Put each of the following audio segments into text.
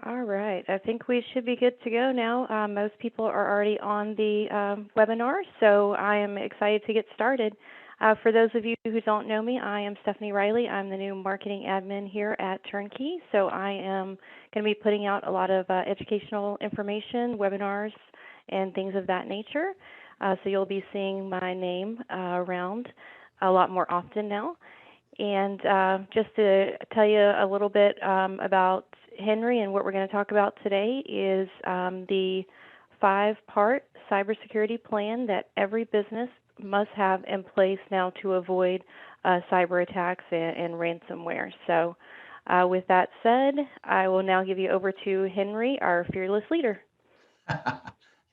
All right, I think we should be good to go now. Most people are already on the webinar, so I am excited to get started. For those of you who don't know me, I am Stephanie Riley. I'm the new marketing admin here at Turnkey, so I am going to be putting out a lot of educational information, webinars, and things of that nature. So you'll be seeing my name around a lot more often now. And just to tell you a little bit about Henry and what we're going to talk about today is the 5-part cybersecurity plan that every business must have in place now to avoid cyber attacks and ransomware. So with that said, I will now give you over to Henry, our fearless leader.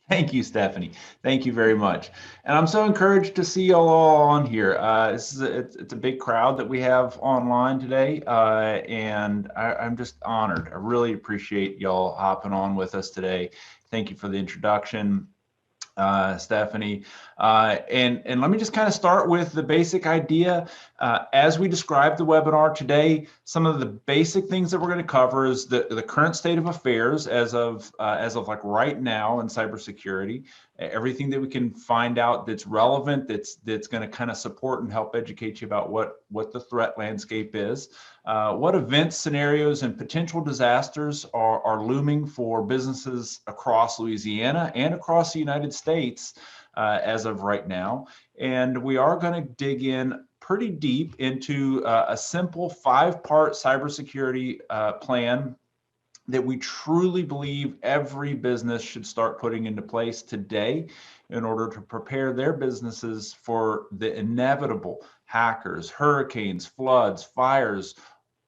Thank you, Stephanie. Thank you very much. And I'm so encouraged to see y'all all on here. It's a big crowd that we have online today, and I'm just honored. I really appreciate y'all hopping on with us today. Thank you for the introduction, Stephanie. And let me just kind of start with the basic idea. As we describe the webinar today, some of the basic things that we're going to cover is the current state of affairs as of like right now in cybersecurity, everything that we can find out that's relevant, that's going to kind of support and help educate you about what the threat landscape is, what events, scenarios, and potential disasters are looming for businesses across Louisiana and across the United States as of right now. And we are going to dig in pretty deep into a simple 5-part cybersecurity plan that we truly believe every business should start putting into place today in order to prepare their businesses for the inevitable hackers, hurricanes, floods, fires,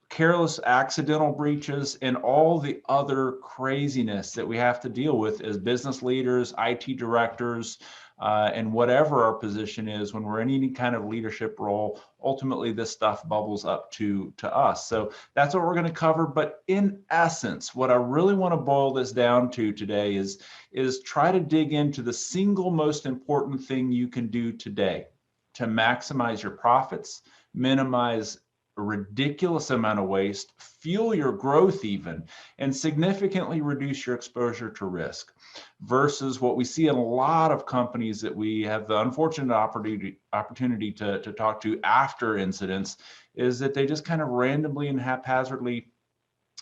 careless accidental breaches, and all the other craziness that we have to deal with as business leaders, IT directors, and whatever our position is when we're in any kind of leadership role. Ultimately, this stuff bubbles up to us. So that's what we're going to cover. But in essence, what I really want to boil this down to today is try to dig into the single most important thing you can do today to maximize your profits, minimize a ridiculous amount of waste, fuel your growth even, and significantly reduce your exposure to risk, versus what we see in a lot of companies that we have the unfortunate opportunity to talk to after incidents, is that they just kind of randomly and haphazardly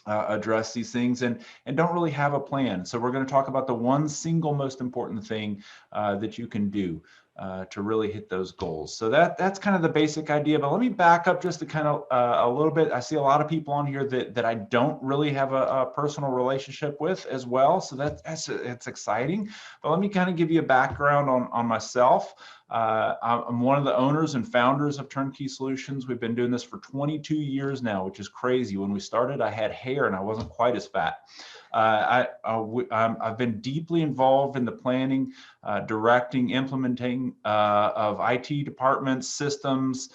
address these things and don't really have a plan. So we're going to talk about the one single most important thing that you can do to really hit those goals. So that's kind of the basic idea. But let me back up just to kind of a little bit. I see a lot of people on here that I don't really have a personal relationship with as well. So it's exciting. But let me kind of give you a background on myself. I'm one of the owners and founders of Turnkey Solutions. We've been doing this for 22 years now, which is crazy. When we started, I had hair and I wasn't quite as fat. I've been deeply involved in the planning, directing, implementing of IT departments, systems,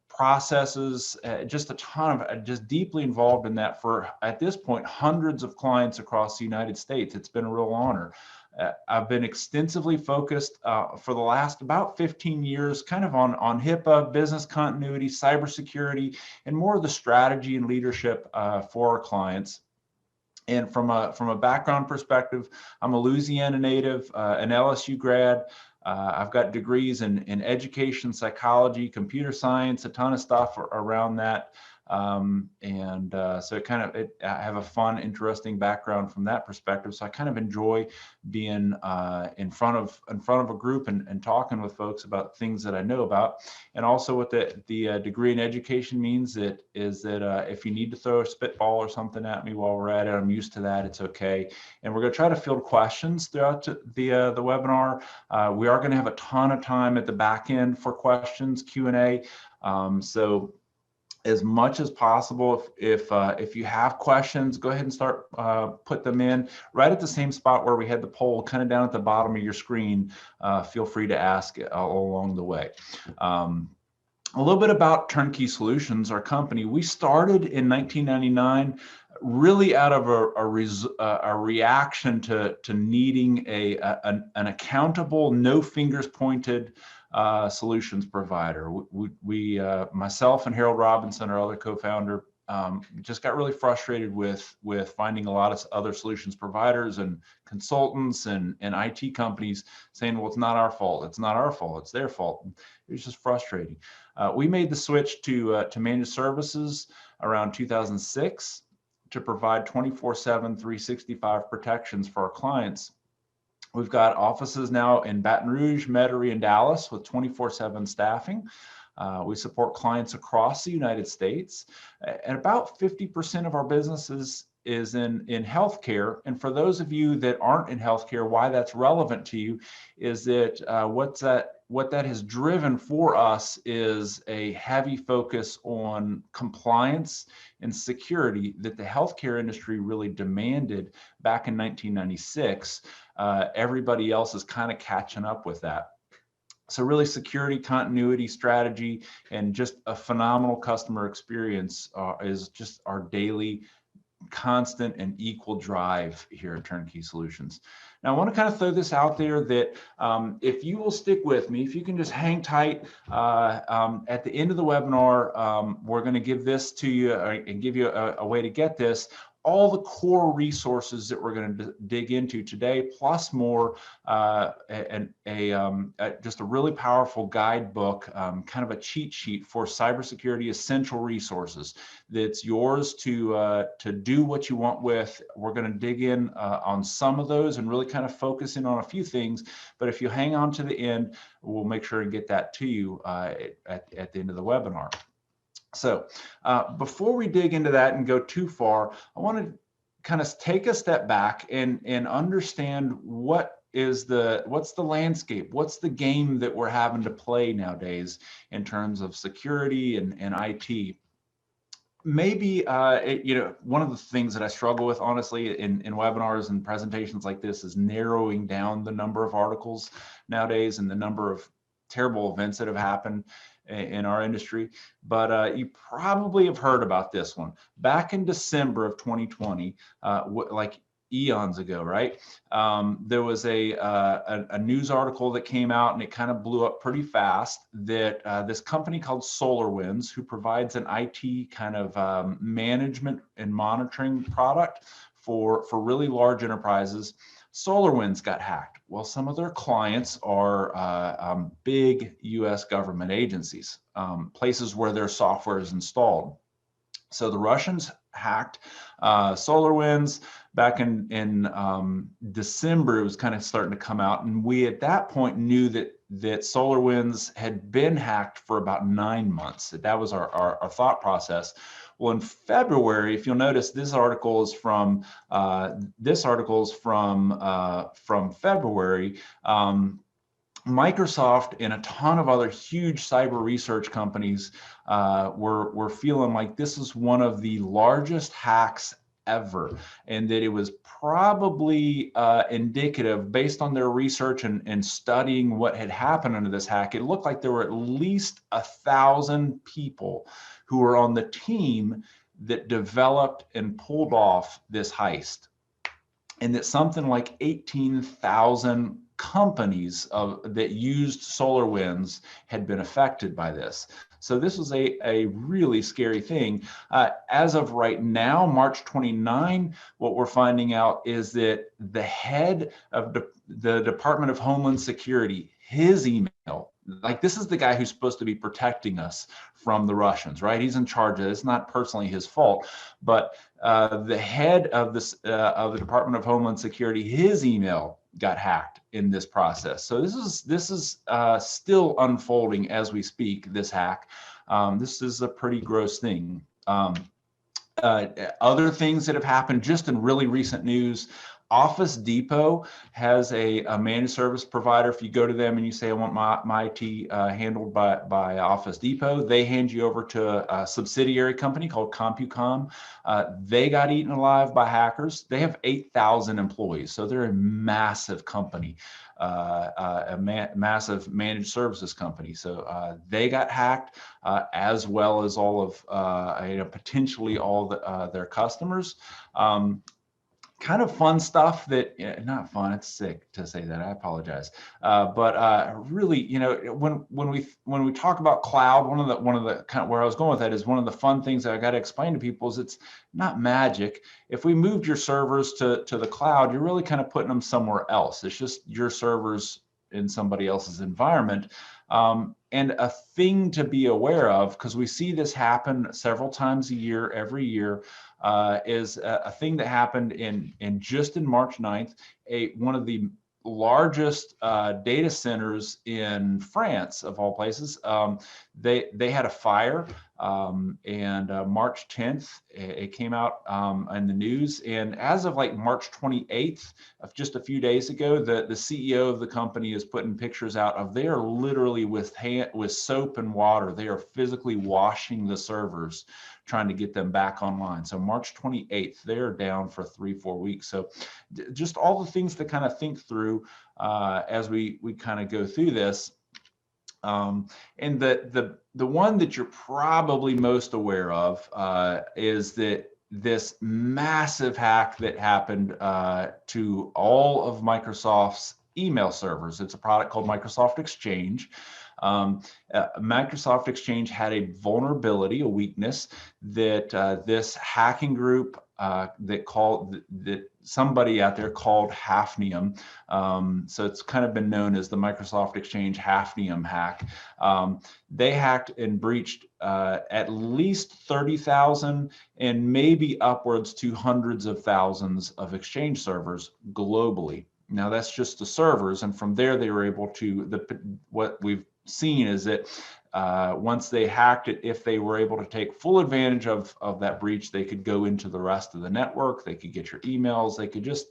processes, just a ton of, just deeply involved in that for, at this point, hundreds of clients across the United States. It's been a real honor. I've been extensively focused for the last about 15 years, kind of on HIPAA, business continuity, cybersecurity, and more of the strategy and leadership for our clients. And from a background perspective, I'm a Louisiana native, an LSU grad. I've got degrees in education, psychology, computer science, a ton of stuff around that. So I have a fun, interesting background from that perspective. So I kind of enjoy being in front of a group and talking with folks about things that I know about. And also what the degree in education means is that if you need to throw a spitball or something at me while we're at it, I'm used to that. It's okay. And we're going to try to field questions throughout the webinar. We are going to have a ton of time at the back end for questions, Q&A. So as much as possible, if you have questions, go ahead and start put them in right at the same spot where we had the poll, kind of down at the bottom of your screen. Feel free to ask all along the way. A little bit about Turnkey Solutions, our company. We started in 1999, really out of a reaction to needing an accountable, no fingers pointed solutions provider. We myself and Harold Robinson, our other co-founder, just got really frustrated with finding a lot of other solutions providers and consultants and IT companies saying, well, it's not our fault. It's not our fault. It's their fault. It was just frustrating. We made the switch to managed services around 2006 to provide 24/7, 365 protections for our clients. We've got offices now in Baton Rouge, Metairie, and Dallas with 24/7 staffing. We support clients across the United States, and about 50% of our businesses is in healthcare. And for those of you that aren't in healthcare, why that's relevant to you is that what that has driven for us is a heavy focus on compliance and security that the healthcare industry really demanded back in 1996. Everybody else is kind of catching up with that. So really security, continuity, strategy, and just a phenomenal customer experience is just our daily constant and equal drive here at Turnkey Solutions. Now, I want to kind of throw this out there that if you will stick with me, if you can just hang tight at the end of the webinar, we're going to give this to you and give you a way to get this. All the core resources that we're going to dig into today, plus more, just a really powerful guidebook, kind of a cheat sheet for cybersecurity essential resources that's yours to do what you want with. We're going to dig in on some of those and really kind of focus in on a few things. But if you hang on to the end, we'll make sure to get that to you at the end of the webinar. So before we dig into that and go too far, I want to kind of take a step back and understand what's the landscape, what's the game that we're having to play nowadays in terms of security and IT. Maybe one of the things that I struggle with, honestly, in webinars and presentations like this is narrowing down the number of articles nowadays and the number of terrible events that have happened in our industry. But you probably have heard about this one. Back in December of 2020, like eons ago, right? There was a news article that came out, and it kind of blew up pretty fast, that this company called SolarWinds, who provides an IT kind of management and monitoring product for really large enterprises, SolarWinds got hacked. Well, some of their clients are big US government agencies, places where their software is installed. So the Russians hacked SolarWinds back in December. It was kind of starting to come out, and we at that point knew that SolarWinds had been hacked for about 9 months. That was our thought process. Well, in February, if you'll notice, this article is from February. Microsoft and a ton of other huge cyber research companies were feeling like this is one of the largest hacks ever, and that it was probably indicative, based on their research and studying what had happened under this hack. It looked like there were at least 1,000 people who were on the team that developed and pulled off this heist, and that something like 18,000 companies that used SolarWinds had been affected by this. So this was a really scary thing. As of right now, March 29, what we're finding out is that the head of the Department of Homeland Security, his email, like, this is the guy who's supposed to be protecting us from the Russians, right? He's in charge of it. It's not personally his fault, but the head of the Department of Homeland Security, his email got hacked in this process. So this is still unfolding as we speak, this hack. This is a pretty gross thing. Other things that have happened just in really recent news: Office Depot has a managed service provider. If you go to them and you say, I want my IT handled by Office Depot, they hand you over to a subsidiary company called CompuCom. They got eaten alive by hackers. They have 8,000 employees, so they're a massive company, massive managed services company. So they got hacked, as well as all of potentially all their customers. kind of fun stuff that, not fun, it's sick to say that, I apologize. Really, when we talk about cloud, one of the kind of where I was going with that is one of the fun things that I got to explain to people is it's not magic. If we moved your servers to the cloud, you're really kind of putting them somewhere else. It's just your servers in somebody else's environment. And a thing to be aware of, because we see this happen several times a year, every year, is a thing that happened in March 9th. One of the largest data centers in France, of all places, they had a fire, and March 10th, it came out in the news. And as of like March 28th, of just a few days ago, the CEO of the company is putting pictures out of, they are literally with soap and water, they are physically washing the servers, trying to get them back online. So March 28th, they're down for 3-4 weeks. So just all the things to kind of think through as we kind of go through this. And the one that you're probably most aware of is that this massive hack that happened to all of Microsoft's email servers. It's a product called Microsoft Exchange. Microsoft Exchange had a vulnerability, a weakness that this hacking group that somebody out there called Hafnium. So it's kind of been known as the Microsoft Exchange Hafnium hack. They hacked and breached at least 30,000 and maybe upwards to hundreds of thousands of Exchange servers globally. Now that's just the servers, and from there they were able to, what we've seen is that once they hacked it, if they were able to take full advantage of that breach, they could go into the rest of the network, they could get your emails, they could just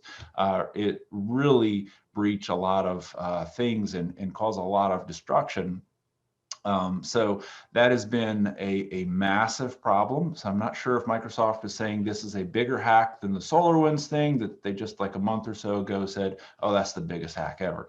it really breach a lot of things and cause a lot of destruction. So that has been a massive problem. So I'm not sure if Microsoft is saying this is a bigger hack than the SolarWinds thing that they just like a month or so ago said, oh, that's the biggest hack ever.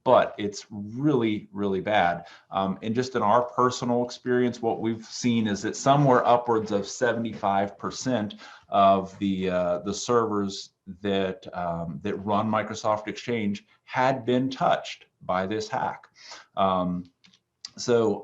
But it's really, really bad. And just in our personal experience, what we've seen is that somewhere upwards of 75% of the servers that run Microsoft Exchange had been touched by this hack. So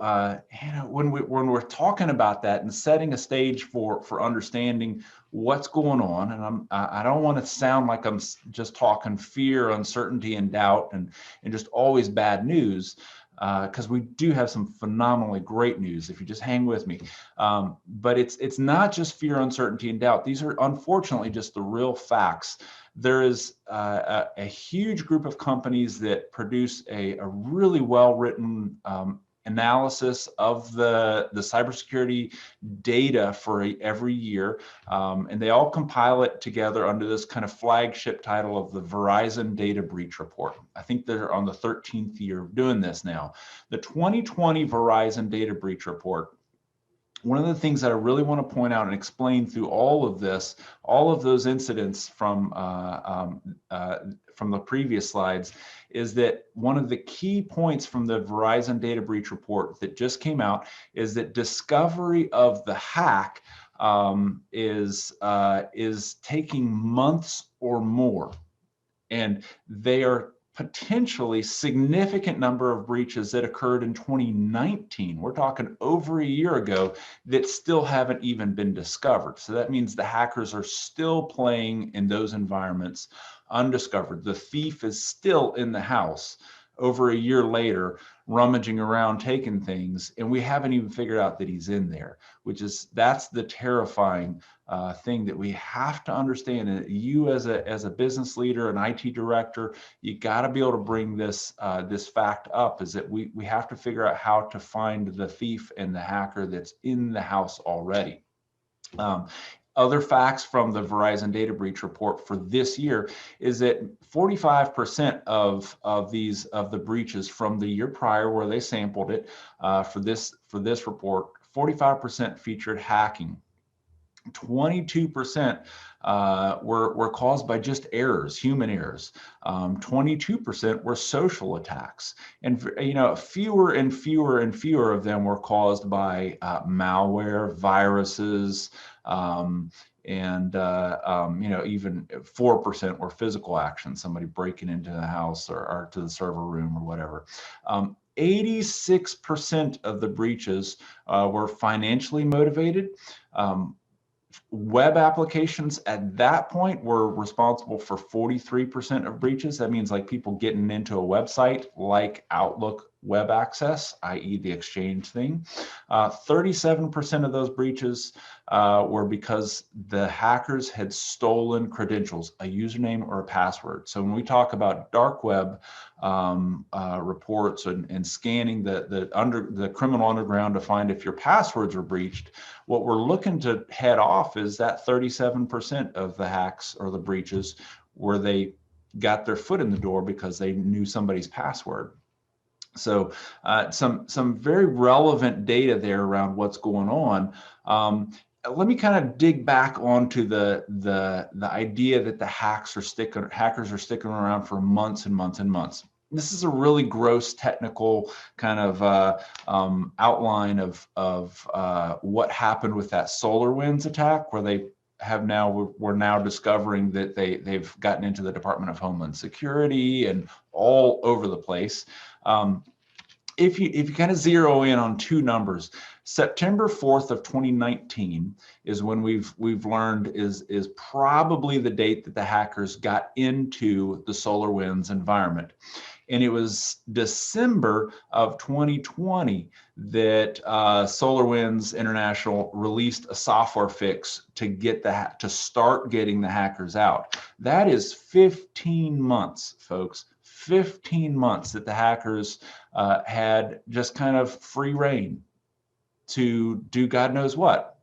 when we're talking about that and setting a stage for understanding what's going on, and I don't want to sound like I'm just talking fear, uncertainty, and doubt, and just always bad news, because we do have some phenomenally great news if you just hang with me. But it's not just fear, uncertainty, and doubt. These are unfortunately just the real facts. There is a huge group of companies that produce a really well-written analysis of the cybersecurity data for every year, and they all compile it together under this kind of flagship title of the Verizon Data Breach Report. I think they're on the 13th year of doing this now. The 2020 Verizon Data Breach Report. One of the things that I really want to point out and explain through all of this, all of those incidents from the previous slides, is that one of the key points from the Verizon Data Breach Report that just came out is that discovery of the hack is taking months or more, and they are potentially significant number of breaches that occurred in 2019. We're talking over a year ago that still haven't even been discovered. So that means the hackers are still playing in those environments undiscovered. The thief is still in the house over a year later, rummaging around, taking things, and we haven't even figured out that he's in there, that's the terrifying thing that we have to understand. And you as a business leader, an IT director, you got to be able to bring this fact up, is that we have to figure out how to find the thief and the hacker that's in the house already. Other facts from the Verizon Data Breach Report for this year is that 45% of the breaches from the year prior, where they sampled it for this report, 45% featured hacking. 22% were caused by just errors, human errors. 22% were social attacks, and fewer and fewer and fewer of them were caused by malware, viruses, and even 4% were physical actions, somebody breaking into the house or to the server room or whatever. 86% of the breaches were financially motivated. Web applications at that point were responsible for 43% of breaches. That means like people getting into a website like Outlook web access, i.e. the Exchange thing. 37% of those breaches were because the hackers had stolen credentials, a username or a password. So when we talk about dark web reports and scanning the criminal underground to find if your passwords were breached, what we're looking to head off is that 37% of the hacks or the breaches where they got their foot in the door because they knew somebody's password. So some very relevant data there around what's going on. Let me kind of dig back onto the idea that the hackers are sticking around for months and months and months. This is a really gross technical kind of outline of what happened with that SolarWinds attack, where we're now discovering that they've gotten into the Department of Homeland Security and all over the place. If you kind of zero in on two numbers, September 4th of 2019 is when we've learned is probably the date that the hackers got into the SolarWinds environment. And it was December of 2020 that SolarWinds International released a software fix to start getting the hackers out. That is 15 months, folks. 15 months that the hackers had just kind of free reign to do God knows what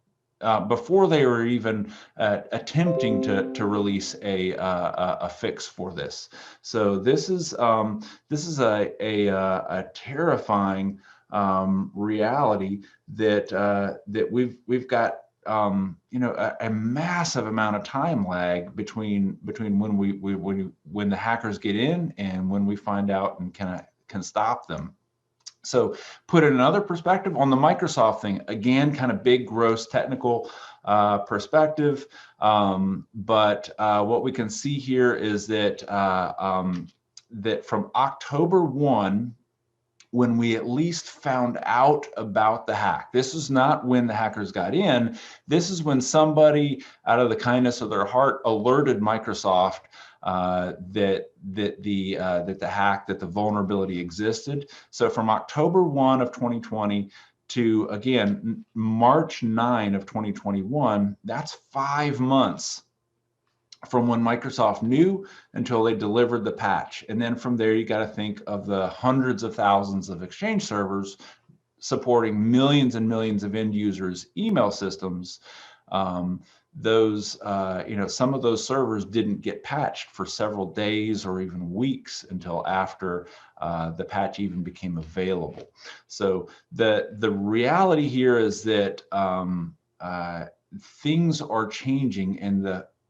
before they were even attempting to release a fix for this. So this is a terrifying reality that we've got a massive amount of time lag between when the hackers get in and when we find out and can stop them. So put it in another perspective on the Microsoft thing, again, kind of big, gross technical perspective. But what we can see here is that that from October 1, when we at least found out about the hack. This is not when the hackers got in. This is when somebody, out of the kindness of their heart, alerted Microsoft that the vulnerability existed. So from October 1 of 2020 to, again, March 9 of 2021, that's 5 months from when Microsoft knew until they delivered the patch. And then from there, you got to think of the hundreds of thousands of Exchange servers supporting millions and millions of end users' email systems. Some of those servers didn't get patched for several days or even weeks until after the patch even became available. So the reality here is that things are changing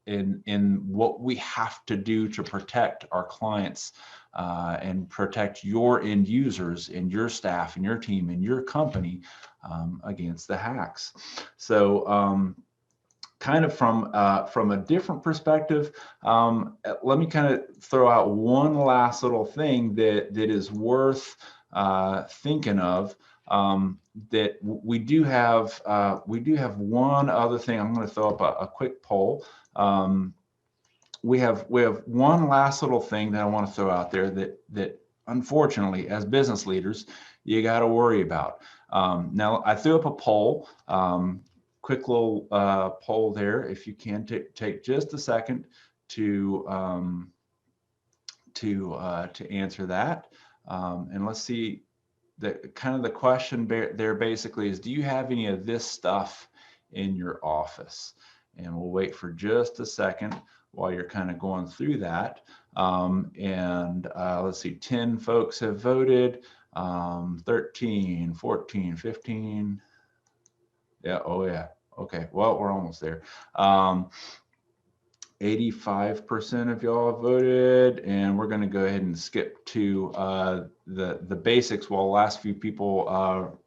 in what we have to do to protect our clients and protect your end users and your staff and your team and your company against the hacks. So kind of from a different perspective, let me kind of throw out one last little thing that is worth thinking of. That we do have one other thing. I'm going to throw up a quick poll. We have one last little thing that I want to throw out there that unfortunately, as business leaders, you got to worry about. Now, I threw up a poll, quick little poll there. If you can take just a second to answer that, and let's see. The question there basically is, do you have any of this stuff in your office? And we'll wait for just a second while you're kind of going through that. Let's see, 10 folks have voted, 13, 14, 15. Yeah, oh Okay, well, we're almost there. 85% of y'all have voted, and we're going to go ahead and skip to the basics while the last few people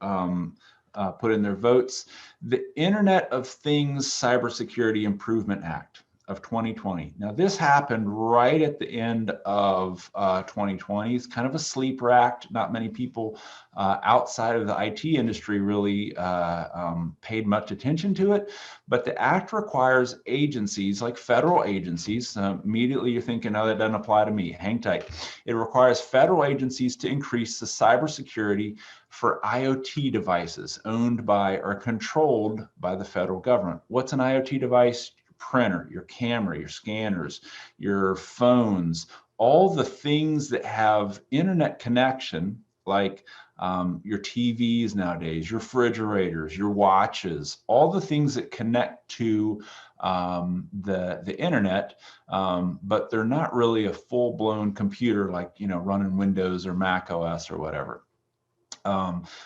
put in their votes. The Internet of Things Cybersecurity Improvement Act of 2020. Now, this happened right at the end of 2020. It's kind of a sleeper act. Not many people outside of the IT industry really paid much attention to it. But the act requires agencies like federal agencies. Immediately you're thinking, oh, that doesn't apply to me. Hang tight. It requires federal agencies to increase the cybersecurity for IoT devices owned by or controlled by the federal government. What's an IoT device? Printer, your camera, your scanners, your phones, all the things that have internet connection, like your TVs nowadays, your refrigerators, your watches, all the things that connect to the internet, but they're not really a full-blown computer like, you know, running Windows or Mac OS or whatever.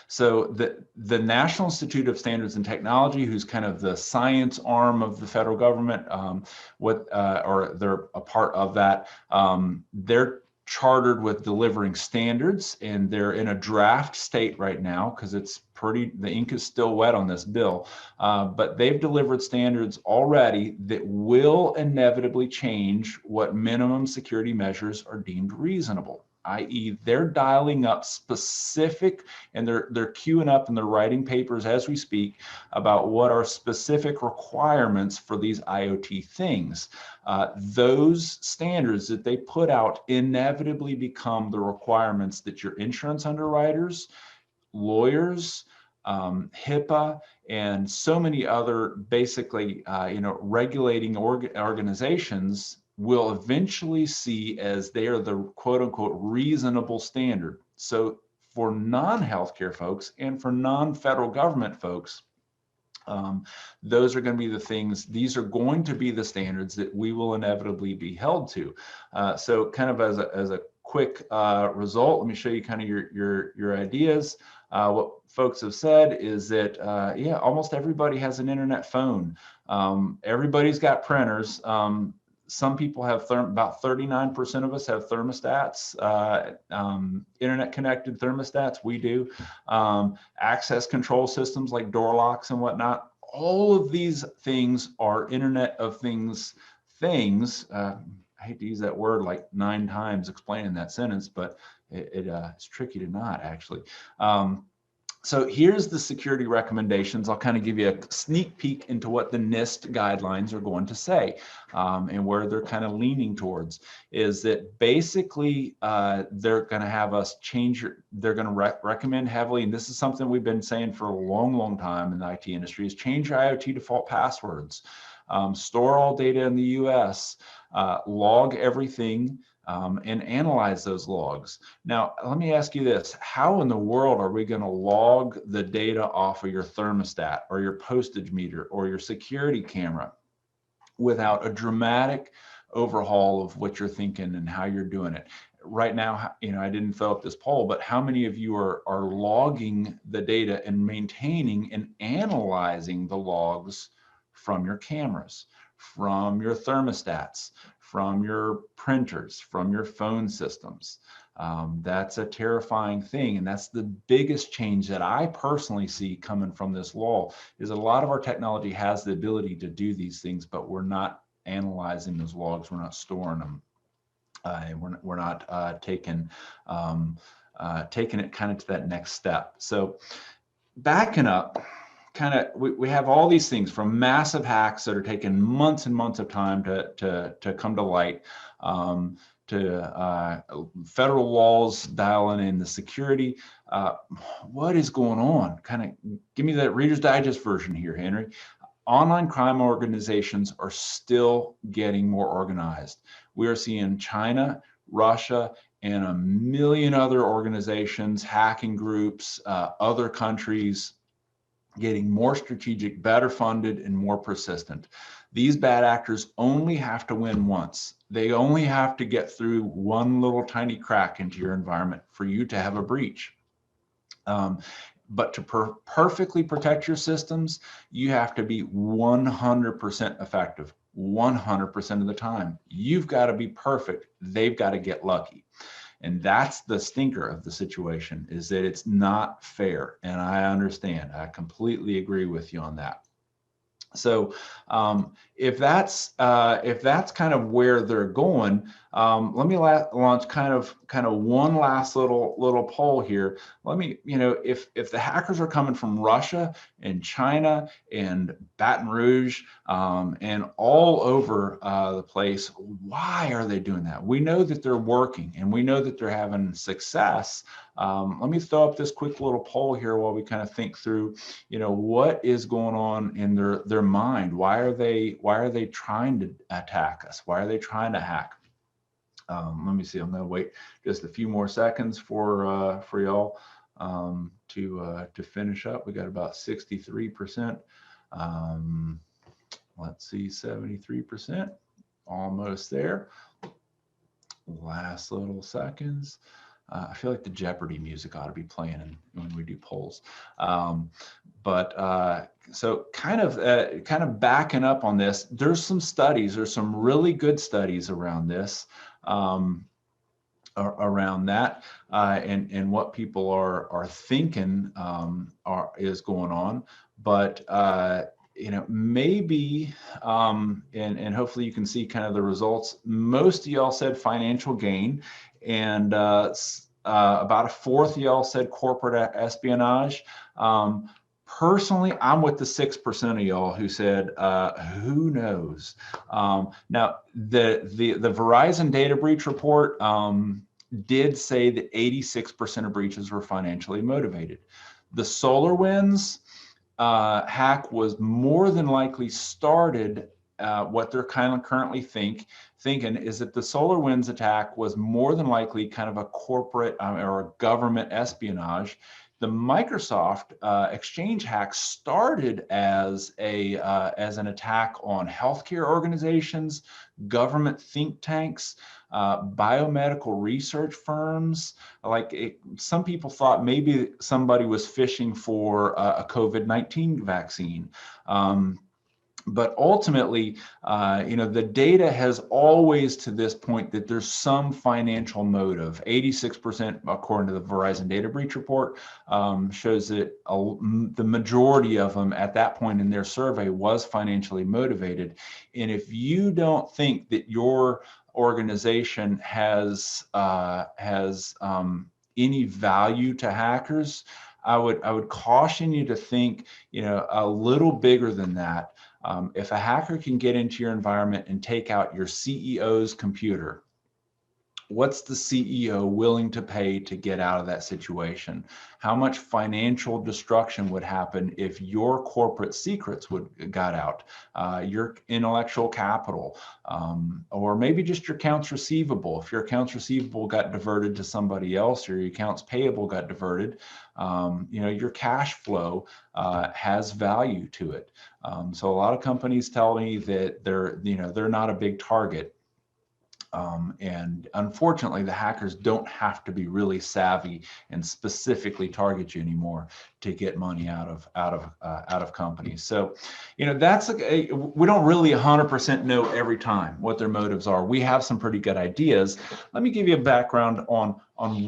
So the National Institute of Standards and Technology, who's kind of the science arm of the federal government, or they're a part of that, they're chartered with delivering standards, and they're in a draft state right now because the ink is still wet on this bill, but they've delivered standards already that will inevitably change what minimum security measures are deemed reasonable. I.e., they're dialing up specific, and they're queuing up and they're writing papers as we speak about what are specific requirements for these IoT things. Those standards that they put out inevitably become the requirements that your insurance underwriters, lawyers, HIPAA, and so many other basically, regulating organizations will eventually see as they are the quote unquote reasonable standard. So for non-healthcare folks and for non-federal government folks, those are going to be the things, these are going to be the standards that we will inevitably be held to. So kind of as a quick result, let me show you kind of your ideas. What folks have said is that, yeah, almost everybody has an internet phone. Everybody's got printers. Some people have about 39% of us have thermostats, internet connected thermostats. We do. Access control systems like door locks and whatnot. All of these things are Internet of Things things. I hate to use that word like 9 times explaining that sentence, but it's tricky to not actually. So here's the security recommendations. I'll kind of give you a sneak peek into what the NIST guidelines are going to say, and where they're kind of leaning towards is that basically they're going to have us change, they're going to recommend heavily, and this is something we've been saying for a long, long time in the IT industry, is change your IoT default passwords, store all data in the US, log everything, and analyze those logs. Now, let me ask you this. How in the world are we going to log the data off of your thermostat or your postage meter or your security camera without a dramatic overhaul of what you're thinking and how you're doing it? Right now, I didn't fill up this poll, but how many of you are logging the data and maintaining and analyzing the logs from your cameras, from your thermostats, from your printers, from your phone systems? That's a terrifying thing. And that's the biggest change that I personally see coming from this law, is a lot of our technology has the ability to do these things, but we're not analyzing those logs. We're not storing them. And we're not taking it kind of to that next step. So backing up, we have all these things from massive hacks that are taking months and months of time to come to light, to federal laws dialing in the security. What is going on? Kind of give me that Reader's Digest version here, Henry. Online crime organizations are still getting more organized. We are seeing China, Russia, and a million other organizations, hacking groups, other countries, getting more strategic, better funded, and more persistent. These bad actors only have to win once. They only have to get through one little tiny crack into your environment for you to have a breach. But to perfectly protect your systems, you have to be 100% effective 100% of the time. You've got to be perfect. They've got to get lucky. And that's the stinker of the situation, is that it's not fair. And I understand. I completely agree with you on that. So if that's kind of where they're going, let me launch kind of one last little poll here. Let me, if the hackers are coming from Russia and China and Baton Rouge and all over the place, why are they doing that? We know that they're working and we know that they're having success. Let me throw up this quick little poll here while we kind of think through, what is going on in their mind. Why are they trying to attack us? Why are they trying to hack? Let me see. I'm going to wait just a few more seconds for y'all to finish up. We got about 63%. Let's see, 73%, almost there. Last little seconds. I feel like the Jeopardy music ought to be playing when we do polls. So kind of backing up on this, there's some studies, there's some really good studies around this, around that, and what people are thinking is going on. But maybe, and hopefully you can see kind of the results. Most of y'all said financial gain, and about a fourth of y'all said corporate espionage. Personally, I'm with the 6% of y'all who said, who knows? Now, the Verizon data breach report did say that 86% of breaches were financially motivated. The SolarWinds hack was more than likely started. What they're kind of currently thinking is that the SolarWinds attack was more than likely kind of a corporate or a government espionage. The Microsoft Exchange hack started as an attack on healthcare organizations, government think tanks, biomedical research firms. Some people thought maybe somebody was fishing for a COVID-19 vaccine. But ultimately, the data has always to this point that there's some financial motive. 86%, according to the Verizon data breach report, shows that the majority of them at that point in their survey was financially motivated. And if you don't think that your organization has any value to hackers, I would caution you to think, a little bigger than that. If a hacker can get into your environment and take out your CEO's computer, what's the CEO willing to pay to get out of that situation? How much financial destruction would happen if your corporate secrets got out, your intellectual capital, or maybe just your accounts receivable? If your accounts receivable got diverted to somebody else, or your accounts payable got diverted, your cash flow has value to it. So a lot of companies tell me that they're not a big target. And unfortunately, the hackers don't have to be really savvy and specifically target you anymore to get money out of companies. So, we don't really 100% know every time what their motives are. We have some pretty good ideas. Let me give you a background on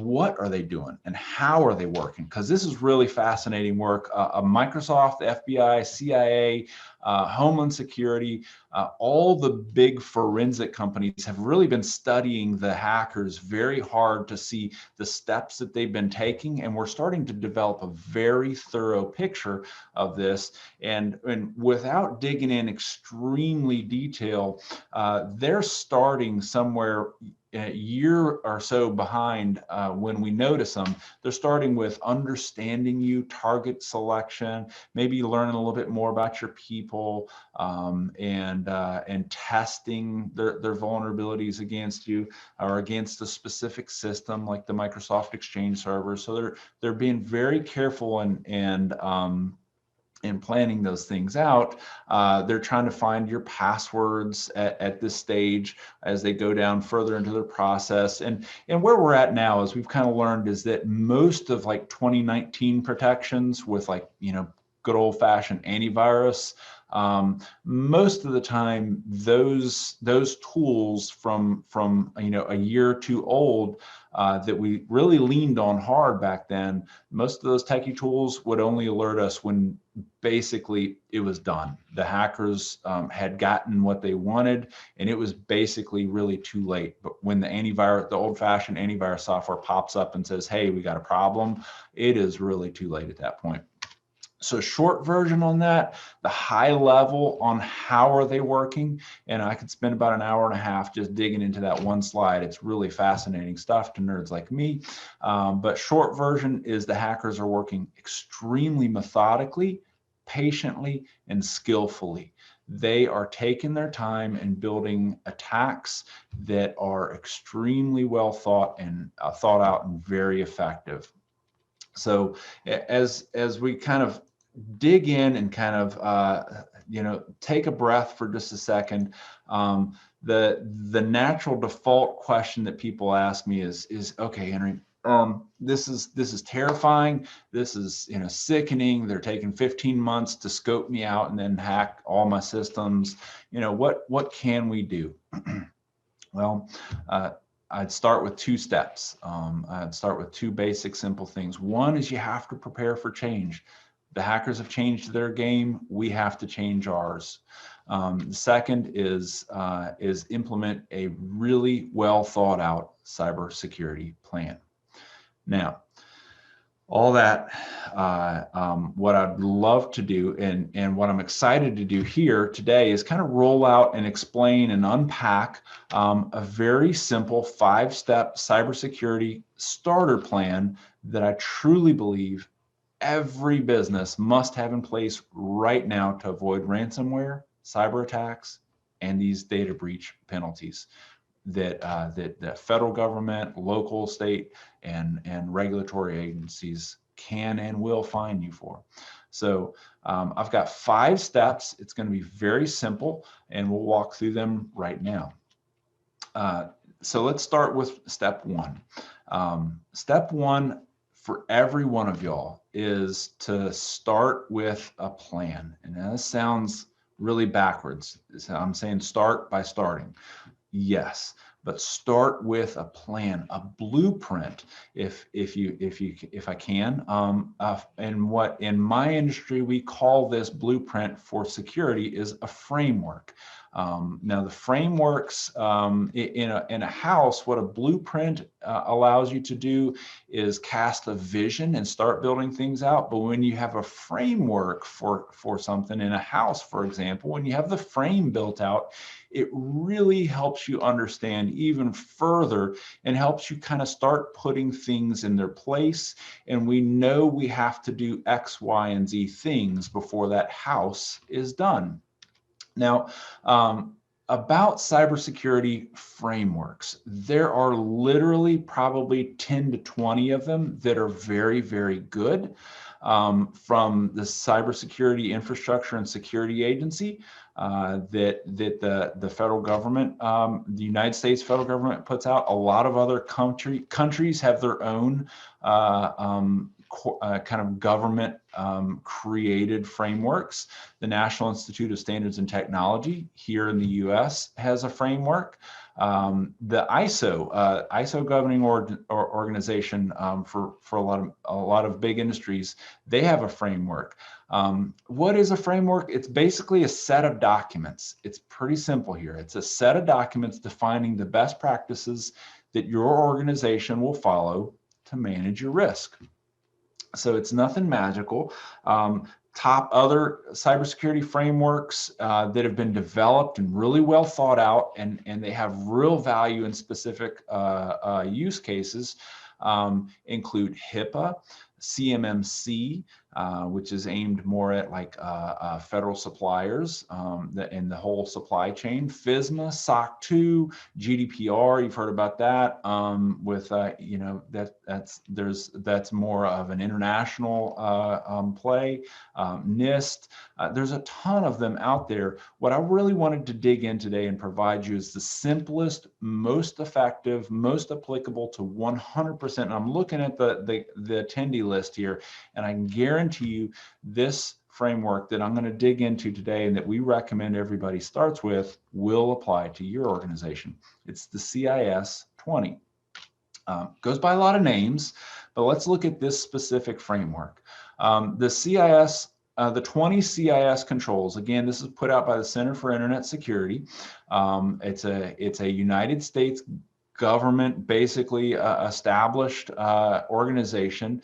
what are they doing and how are they working, because this is really fascinating work. Microsoft, the FBI, CIA, Homeland Security, all the big forensic companies have really been studying the hackers very hard to see the steps that they've been taking, and we're starting to develop a very thorough picture of this. And without digging in extremely detailed, they're starting somewhere a year or so behind when we notice them. They're starting with understanding you, target selection, maybe learning a little bit more about your people, and testing their vulnerabilities against you or against a specific system like the Microsoft Exchange server. So they're being very careful and and planning those things out. They're trying to find your passwords at this stage as they go down further into their process. And where we're at now, as we've kind of learned, is that most of like 2019 protections with like, good old fashioned antivirus, most of the time those tools from a year or two old that we really leaned on hard back then, most of those techie tools would only alert us when basically it was done. The hackers had gotten what they wanted, and it was basically really too late. But when the antivirus, the old-fashioned antivirus software pops up and says, hey, we got a problem, it is really too late at that point. So short version on that, the high level on how are they working, and I could spend about an hour and a half just digging into that one slide. It's really fascinating stuff to nerds like me. But short version is the hackers are working extremely methodically, patiently, and skillfully. They are taking their time and building attacks that are extremely well thought out and very effective. So as we kind of dig in and kind of take a breath for just a second, the natural default question that people ask me is okay, Henry, this is terrifying, this is sickening, they're taking 15 months to scope me out and then hack all my systems, what can we do? Well, I'd start with two steps. I'd start with two basic, simple things. One is you have to prepare for change. The hackers have changed their game. We have to change ours. The second is implement a really well thought out cybersecurity plan. Now, all that, what I'd love to do and what I'm excited to do here today is kind of roll out and explain and unpack a very simple 5-step cybersecurity starter plan that I truly believe every business must have in place right now to avoid ransomware, cyber attacks, and these data breach penalties that the federal government, local, state, and regulatory agencies can and will fine you for. So I've got 5 steps. It's going to be very simple, and we'll walk through them right now. So let's start with step 1. Step 1 for every one of y'all is to start with a plan. And that sounds really backwards. So I'm saying start by starting. Yes, but start with a plan, a blueprint, if I can. And what in my industry we call this blueprint for security is a framework. Now the frameworks in a house, what a blueprint allows you to do is cast a vision and start building things out. But when you have a framework for something in a house, for example, when you have the frame built out, it really helps you understand even further and helps you kind of start putting things in their place. And we know we have to do X, Y, and Z things before that house is done. Now, about cybersecurity frameworks, there are literally probably 10 to 20 of them that are very, very good. From the Cybersecurity Infrastructure and Security Agency that the federal government, the United States federal government puts out. A lot of other countries have their own kind of government created frameworks. The National Institute of Standards and Technology here in the US has a framework. The ISO governing organization for a lot of big industries, they have a framework. What is a framework? It's basically a set of documents. It's pretty simple here. It's a set of documents defining the best practices that your organization will follow to manage your risk. So it's nothing magical. Top other cybersecurity frameworks that have been developed and really well thought out, and they have real value in specific use cases include HIPAA, CMMC, which is aimed more at like federal suppliers in the whole supply chain. FISMA, SOC 2, GDPR, you've heard about that. With you know, that's more of an international play. NIST, there's a ton of them out there. What I really wanted to dig in today and provide you is the simplest, most effective, most applicable to 100%. And I'm looking at the attendee list here, and I can guarantee you this framework that I'm going to dig into today and that we recommend everybody starts with will apply to your organization. It's the CIS 20. Goes by a lot of names, but let's look at this specific framework. The CIS, the 20 CIS controls, again, this is put out by the Center for Internet Security. It's a United States government basically established organization.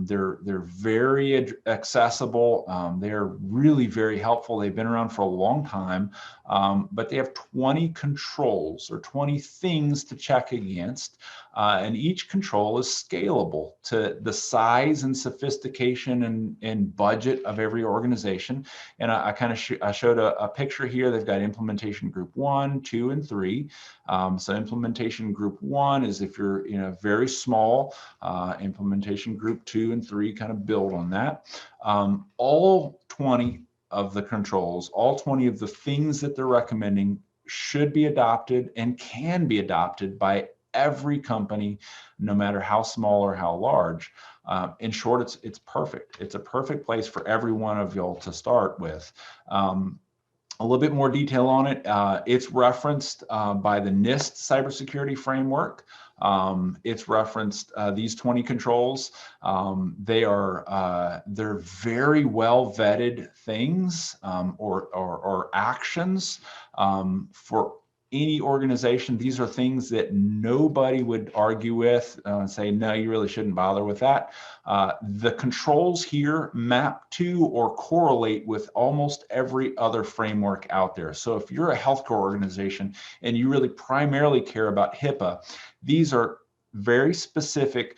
They're very accessible. They're really very helpful. They've been around for a long time, but they have 20 controls or 20 things to check against. And each control is scalable to the size and sophistication and budget of every organization. And I kind of I showed a picture here. They've got implementation group 1, 2, and 3. So implementation group 1 is if you're very small. Implementation group 2 and 3 kind of build on that. All 20 of the controls, all 20 of the things that they're recommending should be adopted and can be adopted by every company, no matter how small or how large. In short, it's perfect. It's a perfect place for every one of y'all to start with. A little bit more detail on it. It's referenced by the NIST cybersecurity framework. It's referenced these 20 controls. They're very well vetted things or actions for any organization. These are things that nobody would argue with and say, no, you really shouldn't bother with that. The controls here map to or correlate with almost every other framework out there. So if you're a healthcare organization and you really primarily care about HIPAA, these are very specific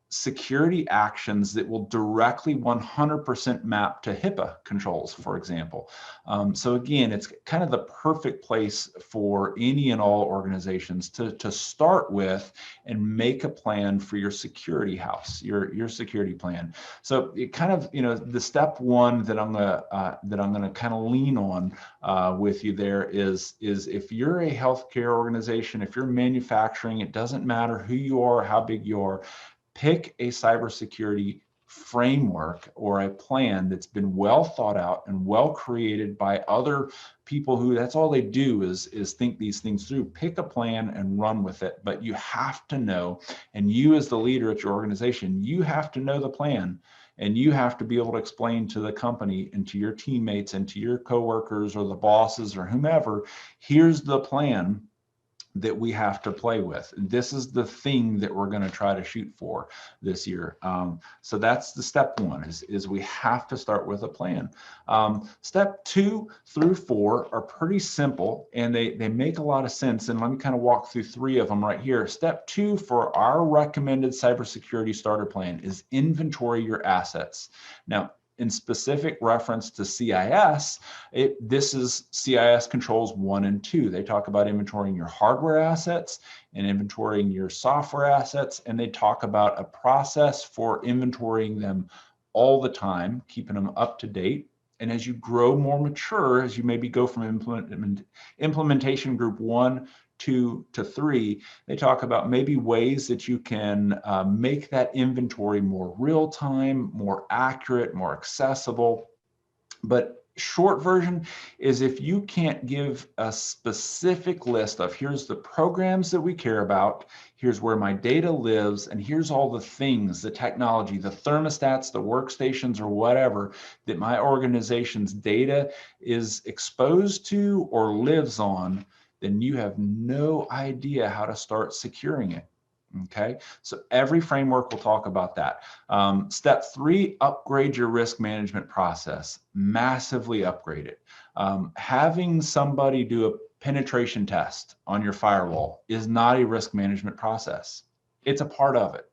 security actions that will directly 100% map to HIPAA controls, for example. So again, it's kind of the perfect place for any and all organizations to start with and make a plan for your security house, your security plan. So it kind of, the step one that I'm gonna kind of lean on with you there is if you're a healthcare organization, if you're manufacturing, it doesn't matter who you are, how big you are. Pick a cybersecurity framework or a plan that's been well thought out and well created by other people who that's all they do is think these things through. Pick a plan and run with it. But you have to know, and you as the leader at your organization, you have to know the plan. And you have to be able to explain to the company and to your teammates and to your coworkers or the bosses or whomever, here's the plan that we have to play with. This is the thing that we're going to try to shoot for this year. So that's the step one is we have to start with a plan. Step 2 through 4 are pretty simple and they make a lot of sense. And let me kind of walk through 3 of them right here. Step 2 for our recommended cybersecurity starter plan is inventory your assets. Now, in specific reference to CIS, this is CIS Controls 1 and 2. They talk about inventorying your hardware assets and inventorying your software assets, and they talk about a process for inventorying them all the time, keeping them up to date. And as you grow more mature, as you maybe go from implementation group 1, 2 to 3, they talk about maybe ways that you can make that inventory more real time, more accurate, more accessible. But short version is if you can't give a specific list of here's the programs that we care about, here's where my data lives, and here's all the things, the technology, the thermostats, the workstations, or whatever that my organization's data is exposed to or lives on, then you have no idea how to start securing it. Okay, so every framework will talk about that. Step 3, upgrade your risk management process. Massively upgrade it. Having somebody do a penetration test on your firewall is not a risk management process. It's a part of it.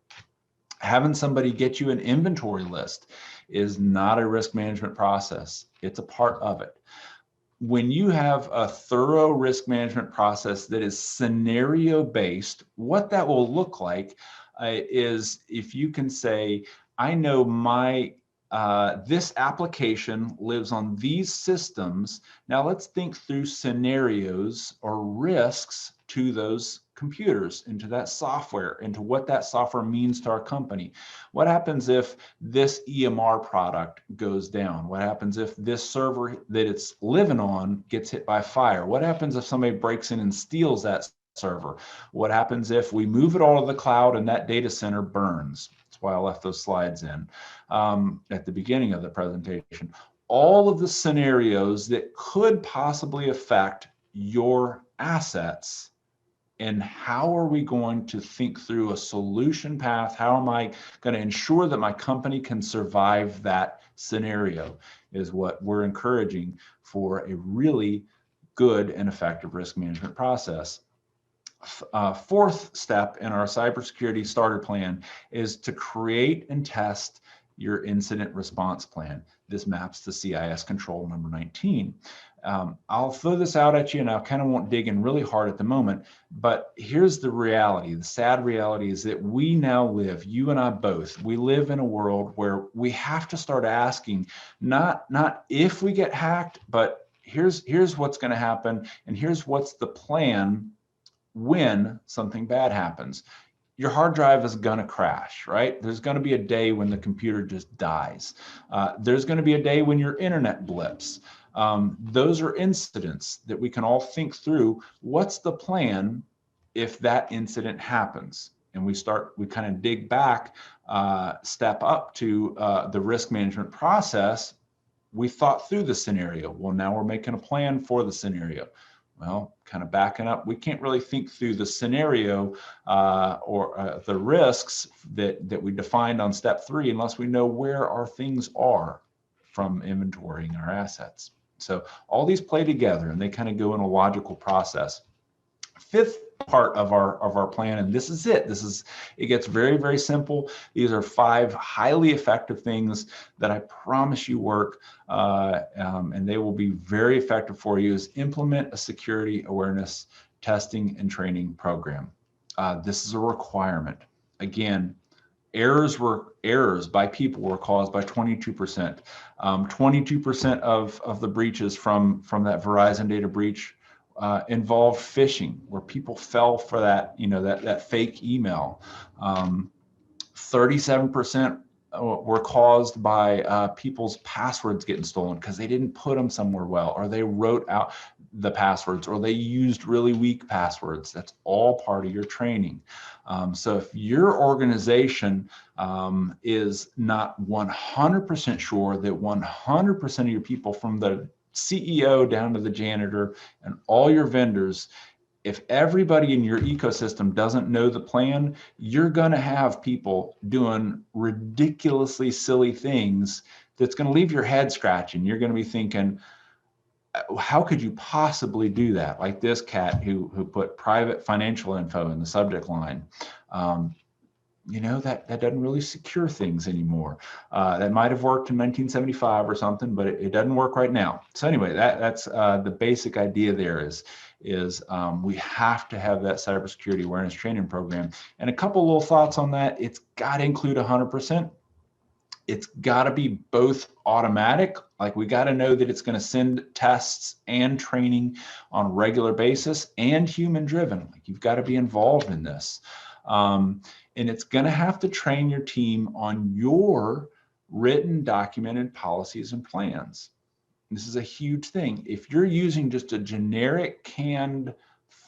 Having somebody get you an inventory list is not a risk management process. It's a part of it. When you have a thorough risk management process that is scenario based, what that will look like is if you can say, I know this application lives on these systems. Now let's think through scenarios or risks to those computers, into that software, into what that software means to our company. What happens if this EMR product goes down? What happens if this server that it's living on gets hit by fire? What happens if somebody breaks in and steals that server? What happens if we move it all to the cloud and that data center burns? That's why I left those slides in at the beginning of the presentation. All of the scenarios that could possibly affect your assets, and how are we going to think through a solution path? How am I going to ensure that my company can survive that scenario is what we're encouraging for a really good and effective risk management process. Fourth step in our cybersecurity starter plan is to create and test your incident response plan. This maps to CIS control number 19. I'll throw this out at you, and I kind of won't dig in really hard at the moment, but here's the reality. The sad reality is that we now live, you and I both, we live in a world where we have to start asking, not if we get hacked, but here's what's going to happen, and here's what's the plan when something bad happens. Your hard drive is going to crash, right? There's going to be a day when the computer just dies. There's going to be a day when your internet blips. Those are incidents that we can all think through. What's the plan if that incident happens? And we kind of dig back, step up to the risk management process. We thought through the scenario. Well, now we're making a plan for the scenario. Well, kind of backing up, we can't really think through the scenario or the risks that we defined on step 3 unless we know where our things are from inventorying our assets. So all these play together and they kind of go in a logical process. Fifth part of our plan, and this is it. It gets very, very simple. These are 5 highly effective things that I promise you work, and they will be very effective for you, is implement a security awareness testing and training program. This is a requirement. Again, errors by people were caused by 22%. 22% of the breaches from that Verizon data breach involved phishing, where people fell for that, that fake email. 37% were caused by people's passwords getting stolen because they didn't put them somewhere well, or they wrote out the passwords, or they used really weak passwords. That's all part of your training. So if your organization is not 100% sure that 100% of your people, from the CEO down to the janitor and all your vendors, if everybody in your ecosystem doesn't know the plan, you're going to have people doing ridiculously silly things that's going to leave your head scratching. You're going to be thinking, how could you possibly do that? Like this cat who put private financial info in the subject line. That doesn't really secure things anymore. That might have worked in 1975 or something, but it doesn't work right now. So anyway, that's the basic idea there is we have to have that cybersecurity awareness training program. And a couple little thoughts on that. It's got to include 100%. It's got to be both automatic, like we got to know that it's going to send tests and training on a regular basis, and human driven, like you've got to be involved in this. And it's going to have to train your team on your written, documented policies and plans. This is a huge thing. If you're using just a generic canned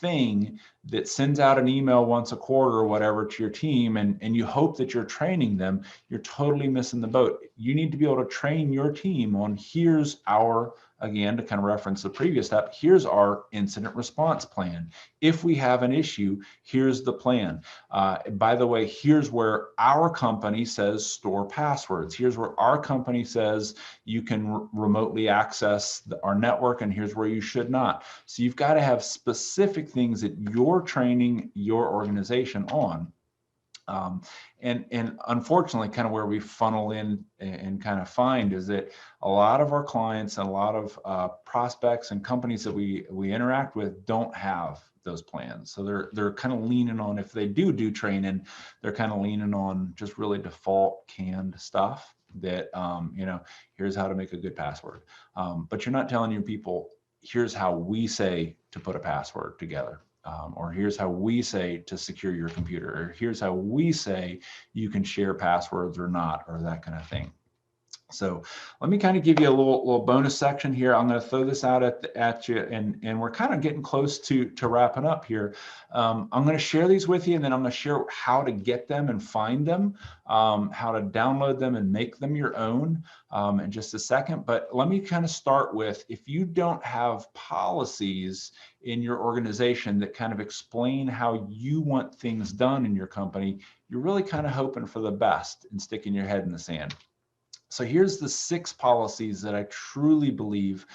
thing that sends out an email once a quarter or whatever to your team, and you hope that you're training them, you're totally missing the boat. You need to be able to train your team on, here's our, again, to kind of reference the previous step, here's our incident response plan. If we have an issue, here's the plan. By the way, here's where our company says store passwords. Here's where our company says you can remotely access our network, and here's where you should not. So you've got to have specific things that you're training your organization on. And unfortunately, kind of where we funnel in and kind of find is that a lot of our clients and a lot of prospects and companies that we interact with don't have those plans. So they're kind of leaning on, if they do training, they're kind of leaning on just really default canned stuff that, here's how to make a good password. But you're not telling your people, here's how we say to put a password together. Or here's how we say to secure your computer, or here's how we say you can share passwords or not, or that kind of thing. So let me kind of give you a little bonus section here. I'm going to throw this out at you, and we're kind of getting close to wrapping up here. I'm going to share these with you, and then I'm going to share how to get them and find them, how to download them and make them your own in just a second. But let me kind of start with, if you don't have policies in your organization that kind of explain how you want things done in your company, you're really kind of hoping for the best and sticking your head in the sand. So here's the 6 policies that I truly believe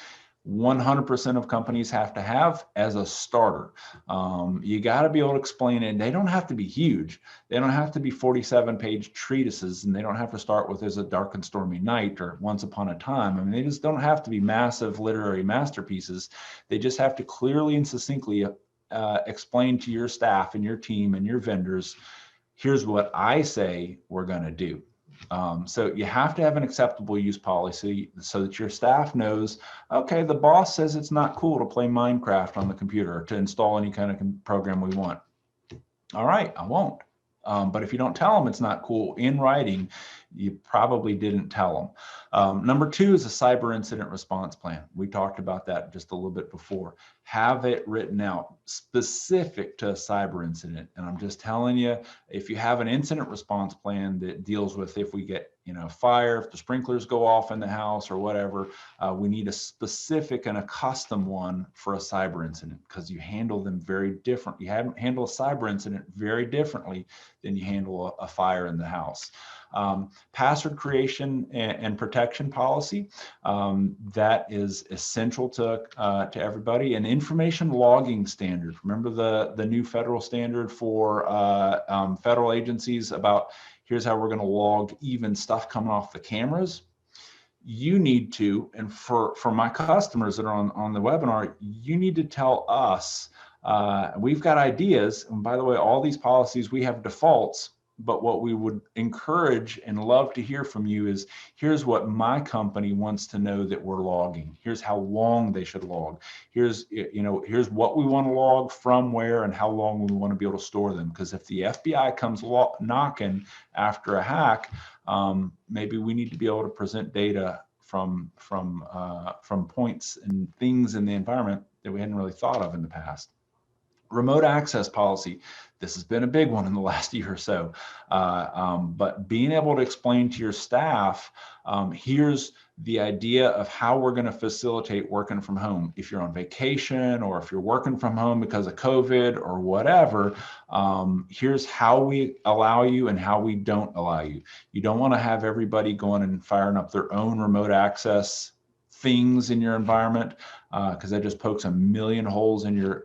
100% of companies have to have as a starter. You got to be able to explain it. They don't have to be huge. They don't have to be 47-page treatises, and they don't have to start with "There's a Dark and Stormy Night" or "Once Upon a Time." I mean, they just don't have to be massive literary masterpieces. They just have to clearly and succinctly explain to your staff and your team and your vendors, here's what I say we're going to do. So you have to have an acceptable use policy so that your staff knows, okay, the boss says it's not cool to play Minecraft on the computer or to install any kind of program we want. All right, I won't. But if you don't tell them it's not cool in writing, you probably didn't tell them. Number 2 is a cyber incident response plan. We talked about that just a little bit before. Have it written out specific to a cyber incident. And I'm just telling you, if you have an incident response plan that deals with, if we get fire, if the sprinklers go off in the house or whatever, we need a specific and a custom one for a cyber incident, because you handle them very different. You handle a cyber incident very differently than you handle a fire in the house. Password creation and protection policy, that is essential to everybody. And information logging standard. Remember the new federal standard for federal agencies about, here's how we're going to log even stuff coming off the cameras. You need to, and for my customers that are on the webinar, you need to tell us, we've got ideas. And by the way, all these policies, we have defaults. But what we would encourage and love to hear from you is, here's what my company wants to know that we're logging. Here's how long they should log. Here's what we want to log, from where, and how long we want to be able to store them. Because if the FBI comes knocking after a hack, maybe we need to be able to present data from points and things in the environment that we hadn't really thought of in the past. Remote access policy. This has been a big one in the last year or so. But being able to explain to your staff, here's the idea of how we're going to facilitate working from home. If you're on vacation, or if you're working from home because of COVID or whatever, here's how we allow you and how we don't allow you. You don't want to have everybody going and firing up their own remote access things in your environment, because that just pokes a million holes in your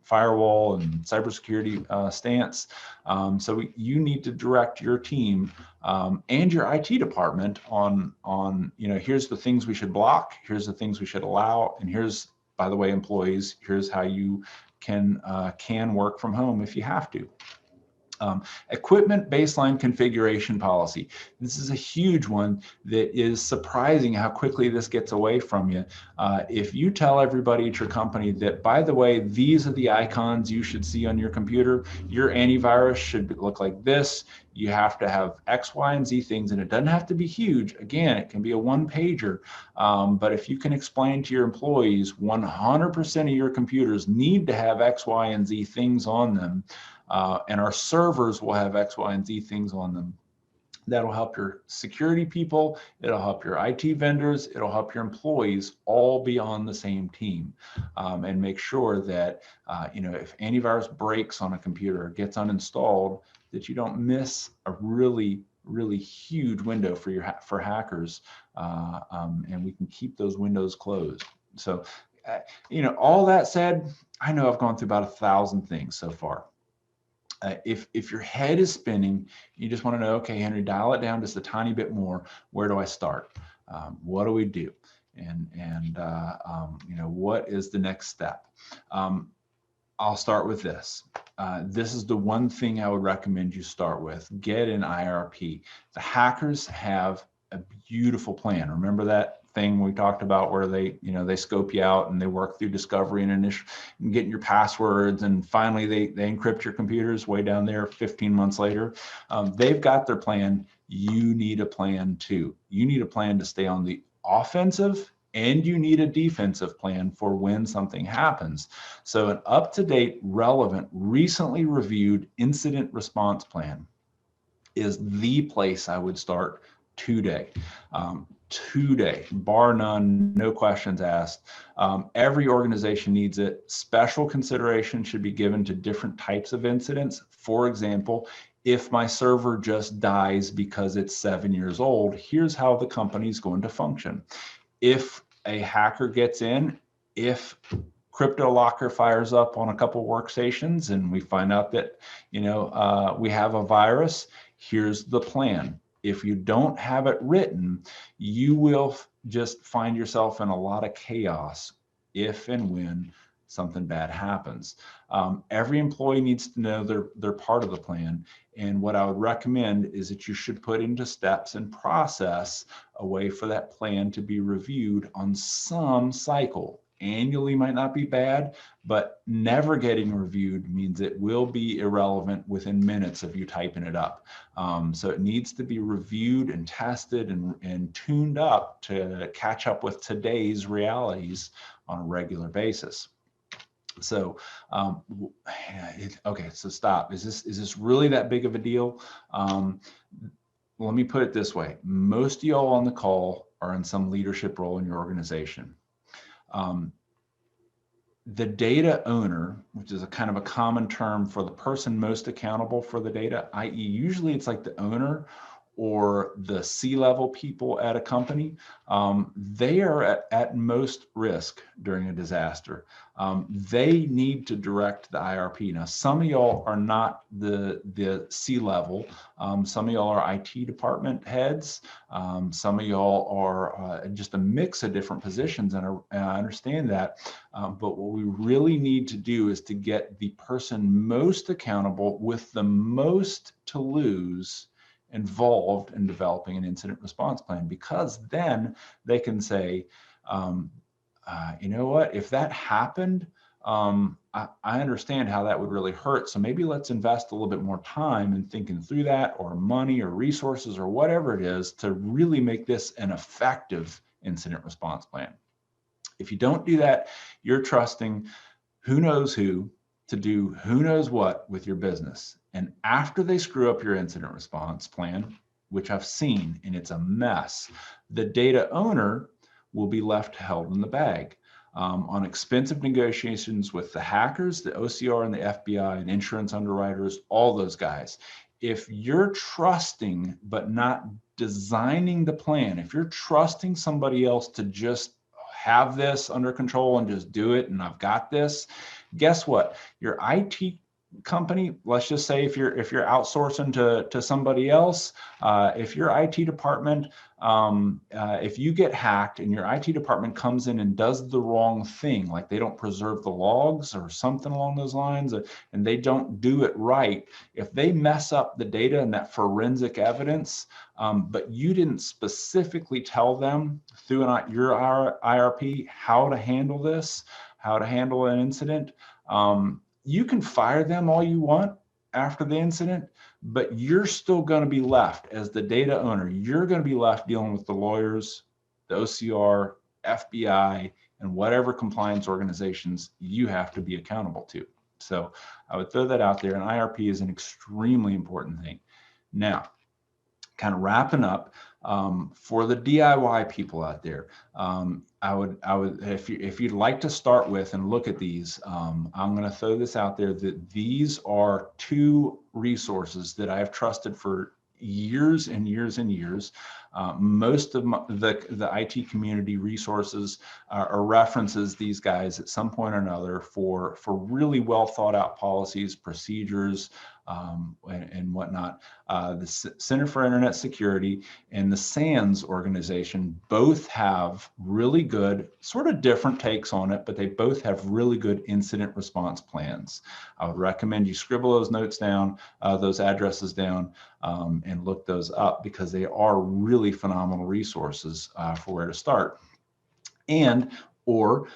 firewall and cybersecurity stance. So you need to direct your team and your IT department on here's the things we should block, here's the things we should allow, and here's, by the way, employees, here's how you can work from home if you have to. Equipment baseline configuration policy. This is a huge one that is surprising how quickly this gets away from you. If you tell everybody at your company that, by the way, these are the icons you should see on your computer, your antivirus should look like this, you have to have X, Y, and Z things, and it doesn't have to be huge. Again, it can be a one-pager, but if you can explain to your employees 100% of your computers need to have X, Y, and Z things on them, and our servers will have X, Y, and Z things on them. That'll help your security people, it'll help your IT vendors, it'll help your employees all be on the same team, and make sure that if antivirus breaks on a computer or gets uninstalled, that you don't miss a really huge window for hackers, and we can keep those windows closed. So, all that said, I know I've gone through about 1,000 things so far. If your head is spinning, you just want to know, okay, Henry, dial it down just a tiny bit more. Where do I start? What do we do? And you know, what is the next step? I'll start with this. This is the one thing I would recommend you start with. Get an IRP. The hackers have a beautiful plan. Remember that thing we talked about where they, you know, they scope you out and they work through discovery and initial and getting your passwords, and finally they encrypt your computers way down there 15 months later. They've got their plan. You need a plan too. You need a plan to stay on the offensive, and you need a defensive plan for when something happens. So an up-to-date, relevant, recently reviewed incident response plan is the place I would start today. Today, bar none, no questions asked. Every organization needs it. Special consideration should be given to different types of incidents. For example, if my server just dies because it's 7 years old, here's how the company's going to function. If a hacker gets in, if CryptoLocker fires up on a couple workstations and we find out that, you know, we have a virus, here's the plan. If you don't have it written, you will just find yourself in a lot of chaos if and when something bad happens. Every employee needs to know they're part of the plan. And what I would recommend is that you should put into steps and process a way for that plan to be reviewed on some cycle. Annually might not be bad, but never getting reviewed means it will be irrelevant within minutes of you typing it up. So it needs to be reviewed and tested and tuned up to catch up with today's realities on a regular basis. So, okay, so stop. Is this really that big of a deal? Let me put it this way. Most of y'all on the call are in some leadership role in your organization. The data owner, which is a kind of a common term for the person most accountable for the data, i.e. usually it's like the owner or the C-level people at a company, they are at most risk during a disaster. They need to direct the IRP. Now, some of y'all are not the C-level. Some of y'all are IT department heads. Some of y'all are just a mix of different positions, and I understand that. But what we really need to do is to get the person most accountable with the most to lose involved in developing an incident response plan, because then they can say, you know what, if that happened, I understand how that would really hurt. So maybe let's invest a little bit more time in thinking through that, or money or resources or whatever it is, to really make this an effective incident response plan. If you don't do that, you're trusting who knows who to do who knows what with your business. And after they screw up your incident response plan, which I've seen, and it's a mess, the data owner will be left held in the bag on expensive negotiations with the hackers, the OCR and the FBI and insurance underwriters, all those guys. If you're trusting but not designing the plan, if you're trusting somebody else to just have this under control and just do it and I've got this, guess what? Your IT company, let's just say if you're outsourcing to somebody else, if your IT department, if you get hacked and your IT department comes in and does the wrong thing, like they don't preserve the logs or something along those lines, and they don't do it right, if they mess up the data and that forensic evidence, but you didn't specifically tell them through your IRP how to handle this, how to handle an incident, you can fire them all you want after the incident, but you're still going to be left as the data owner. You're going to be left dealing with the lawyers, the OCR, FBI, and whatever compliance organizations you have to be accountable to. So I would throw that out there. And IRP is an extremely important thing. Now, kind of wrapping up, for the DIY people out there, I would, if you'd like to start with and look at these, I'm going to throw this out there that these are two resources that I have trusted for years and years and years. Most of the IT community resources or references these guys at some point or another for really well thought out policies, procedures, and whatnot. The Center for Internet Security and the SANS organization both have really good, sort of different takes on it, but they both have really good incident response plans. I would recommend you scribble those notes down, those addresses down, and look those up, because they are really phenomenal resources for where to start. Or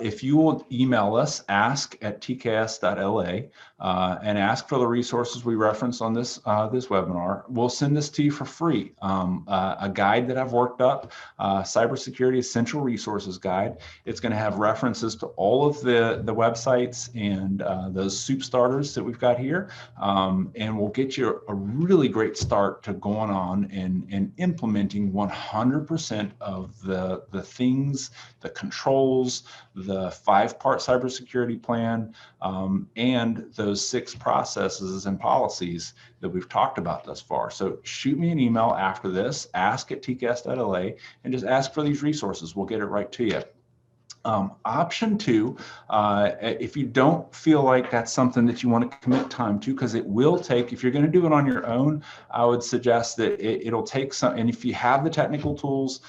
if you will email us, ask@tks.la, and ask for the resources we referenced on this this webinar, we'll send this to you for free. A guide that I've worked up, Cybersecurity Essential Resources Guide. It's going to have references to all of the websites and those soup starters that we've got here, and we'll get you a really great start to going on and implementing 100% of the things, the controls, the 5-part cybersecurity plan, and those 6 processes and policies that we've talked about thus far. So shoot me an email after this, ask@tks.la, and just ask for these resources. We'll get it right to you. Option 2, if you don't feel like that's something that you want to commit time to, because it will take, if you're going to do it on your own, I would suggest that it'll take some, and if you have the technical tools,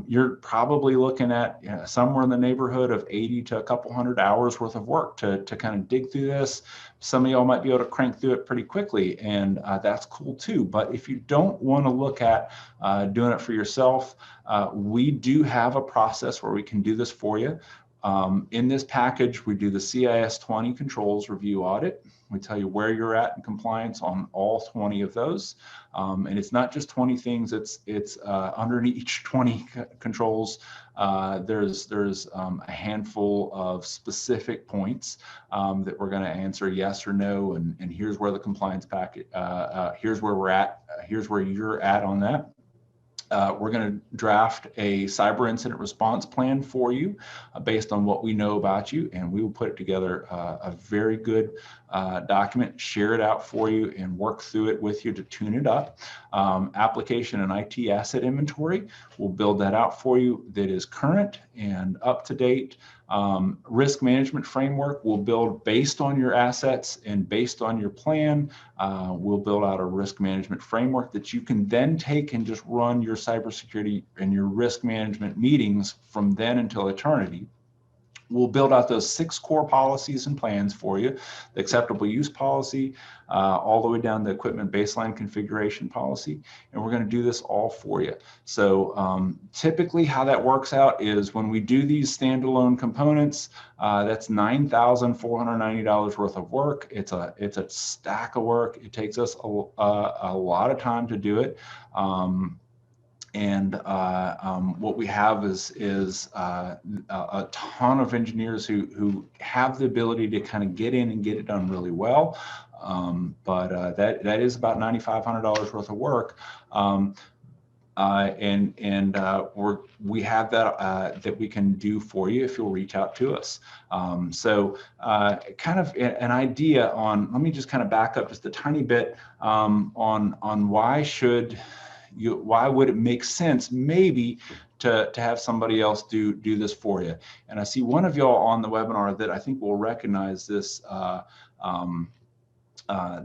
you're probably looking at somewhere in the neighborhood of 80 to a couple hundred hours worth of work to kind of dig through this. Some of y'all might be able to crank through it pretty quickly, and that's cool too. But if you don't want to look at doing it for yourself, we do have a process where we can do this for you. In this package, we do the CIS 20 controls review audit. We tell you where you're at in compliance on all 20 of those. And it's not just 20 things, it's underneath each 20 controls, there's a handful of specific points that we're going to answer yes or no, and here's where the compliance packet, here's where we're at, here's where you're at on that. We're going to draft a cyber incident response plan for you based on what we know about you, and we will put it together a very good document, share it out for you, and work through it with you to tune it up. Application and IT asset inventory, we'll build that out for you that is current and up to date. Risk management framework we'll build based on your assets and based on your plan. We'll build out a risk management framework that you can then take and just run your cybersecurity and your risk management meetings from then until eternity. We'll build out those 6 core policies and plans for you, the acceptable use policy, all the way down to equipment baseline configuration policy, and we're going to do this all for you. So typically how that works out is when we do these standalone components, that's $9,490 worth of work. It's a stack of work. It takes us a lot of time to do it. What we have is a ton of engineers who have the ability to kind of get in and get it done really well. That is about $9,500 worth of work. We have that we can do for you if you'll reach out to us. Kind of an idea on, let me just kind of back up just a tiny bit on why would it make sense maybe to have somebody else do this for you. And I see one of y'all on the webinar that I think will recognize this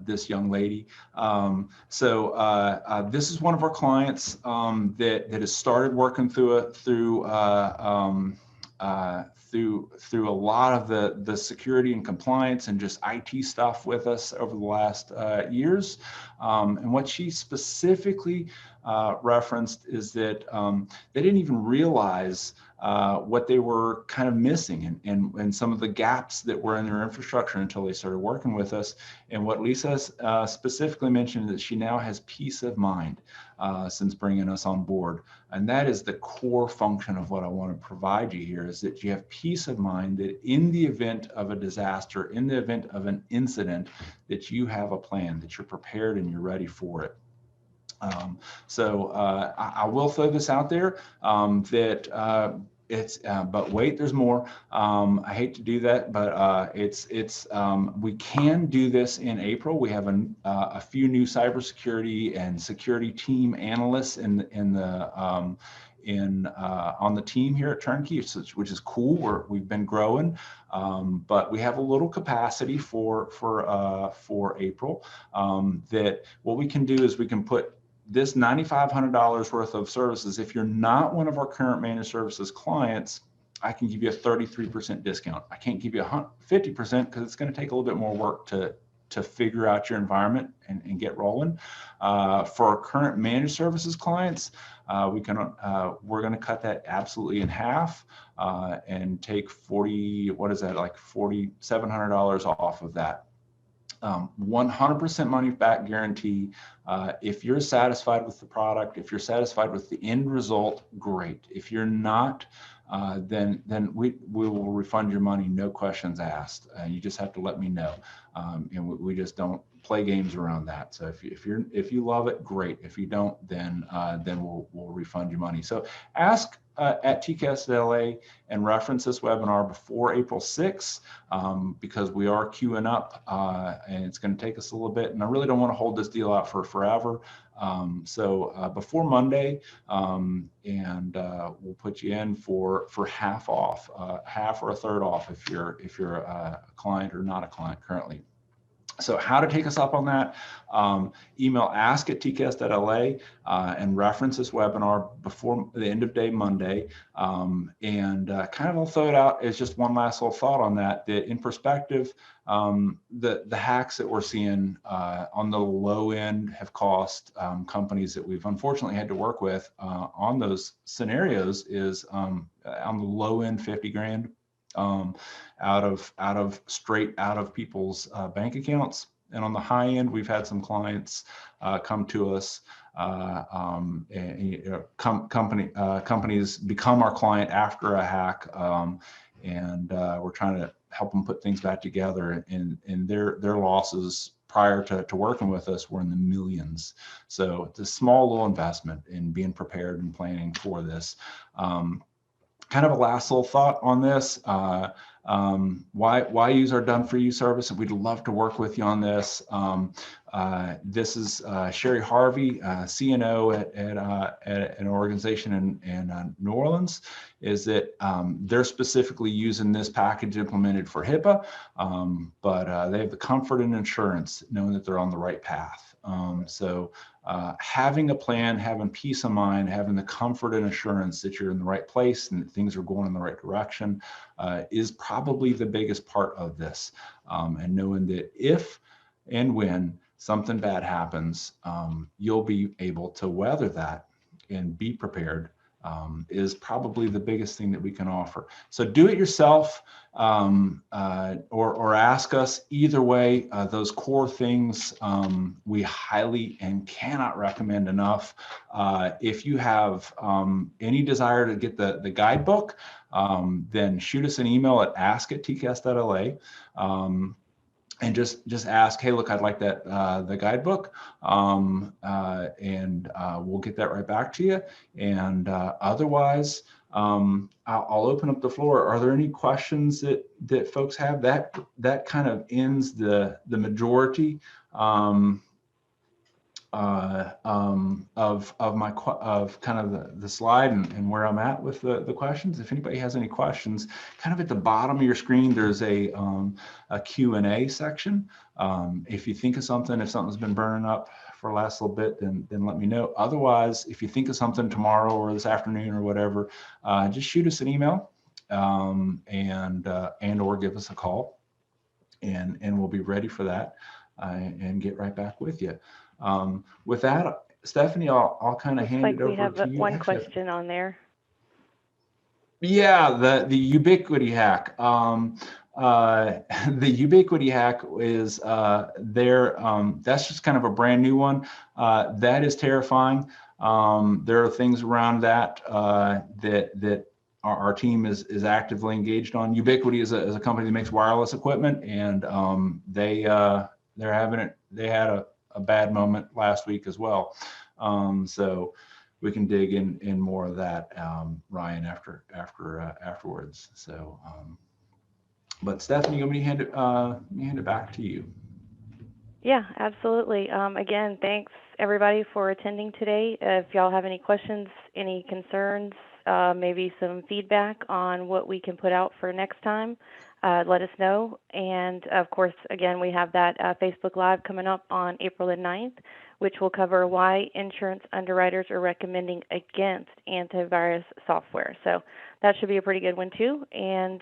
this young lady. This is one of our clients that has started working through a lot of the security and compliance and just IT stuff with us over the last years. And what she specifically referenced is that they didn't even realize what they were kind of missing and some of the gaps that were in their infrastructure until they started working with us. And what Lisa specifically mentioned is that she now has peace of mind since bringing us on board. And that is the core function of what I want to provide you here, is that you have peace of mind that in the event of a disaster, in the event of an incident, that you have a plan, that you're prepared and you're ready for it. I will throw this out there that but wait, there's more. I hate to do that, but we can do this in April. We have a few new cybersecurity and security team analysts on the team here at Turnkey, which is cool. We've been growing, but we have a little capacity for April. That what we can do is we can put this $9,500 worth of services. If you're not one of our current managed services clients, I can give you a 33% discount. I can't give you 50% because it's going to take a little bit more work to figure out your environment and get rolling. For our current managed services clients, we're going to cut that absolutely in half and take $4,700 off of that. 100% money back guarantee. If you're satisfied with the product, if you're satisfied with the end result, great. If you're not, then we will refund your money, no questions asked. You just have to let me know, and we just don't play games around that. So if you love it, great. If you don't, then we'll refund your money. So ask at TCAS LA and reference this webinar before April 6th, because we are queuing up, and it's going to take us a little bit, and I really don't want to hold this deal out for forever. So before Monday, and we'll put you in for half off, half or a third off if you're a client or not a client currently. So how to take us up on that? Email ask@tcas.la and reference this webinar before the end of day Monday. And kind of I'll throw it out as just one last little thought on that in perspective, the hacks that we're seeing on the low end have cost companies that we've unfortunately had to work with on those scenarios is on the low end 50 grand. Straight out of people's bank accounts, and on the high end, we've had some clients come to us. Companies become our client after a hack, and we're trying to help them put things back together. And their losses prior to working with us were in the millions. So it's a small little investment in being prepared and planning for this. Kind of a last little thought on this. Why use our Done For You service? And we'd love to work with you on this. This is Sherry Harvey, CNO at an organization in New Orleans. Is that they're specifically using this package implemented for HIPAA, but they have the comfort and insurance knowing that they're on the right path. So having a plan, having peace of mind, having the comfort and assurance that you're in the right place and that things are going in the right direction is probably the biggest part of this. And knowing that if and when something bad happens, you'll be able to weather that and be prepared is probably the biggest thing that we can offer. So do it yourself or ask us. Either way, those core things we highly and cannot recommend enough. If you have any desire to get the guidebook, then shoot us an email at ask@tcas.la. And just ask, hey, look, I'd like that the guidebook, and we'll get that right back to you. And otherwise, I'll open up the floor. Are there any questions that folks have? That kind of ends the majority of kind of the slide and where I'm at with the questions. If anybody has any questions, kind of at the bottom of your screen, there's a Q&A section. If you think of something, if something's been burning up for the last little bit, then let me know. Otherwise, if you think of something tomorrow or this afternoon or whatever, just shoot us an email and or give us a call, and we'll be ready for that and get right back with you. With that, Stephanie, I'll kind of hand it over to you. We have one question on there. Yeah, the ubiquity hack. The ubiquity hack is that's just kind of a brand new one. That is terrifying. There are things around that that our team is actively engaged on. Ubiquity is a company that makes wireless equipment, and they had a bad moment last week as well. So dig in more of that, Ryan, afterwards. So, but Stephanie, let me hand it back to you. Yeah, absolutely. Again, thanks everybody for attending today. If y'all have any questions, any concerns, maybe some feedback on what we can put out for next time, let us know. And of course, again, we have that Facebook Live coming up on April the 9th, which will cover why insurance underwriters are recommending against antivirus software. So that should be a pretty good one too. And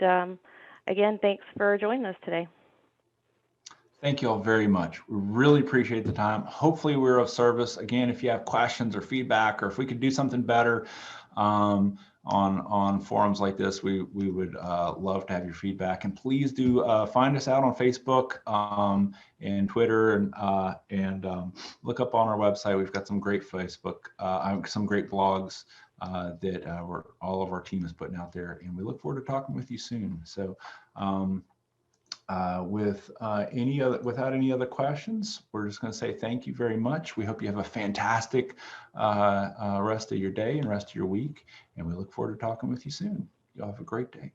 again, thanks for joining us today. Thank you all very much. We really appreciate the time. Hopefully we're of service. Again, if you have questions or feedback, or if we could do something better on forums like this, we would love to have your feedback. And please do find us out on Facebook and Twitter, and look up on our website. We've got some great Facebook, some great blogs that all of our team is putting out there. And we look forward to talking with you soon. So. Without any other questions, we're just going to say thank you very much. We hope you have a fantastic rest of your day and rest of your week, and we look forward to talking with you soon. Y'all have a great day.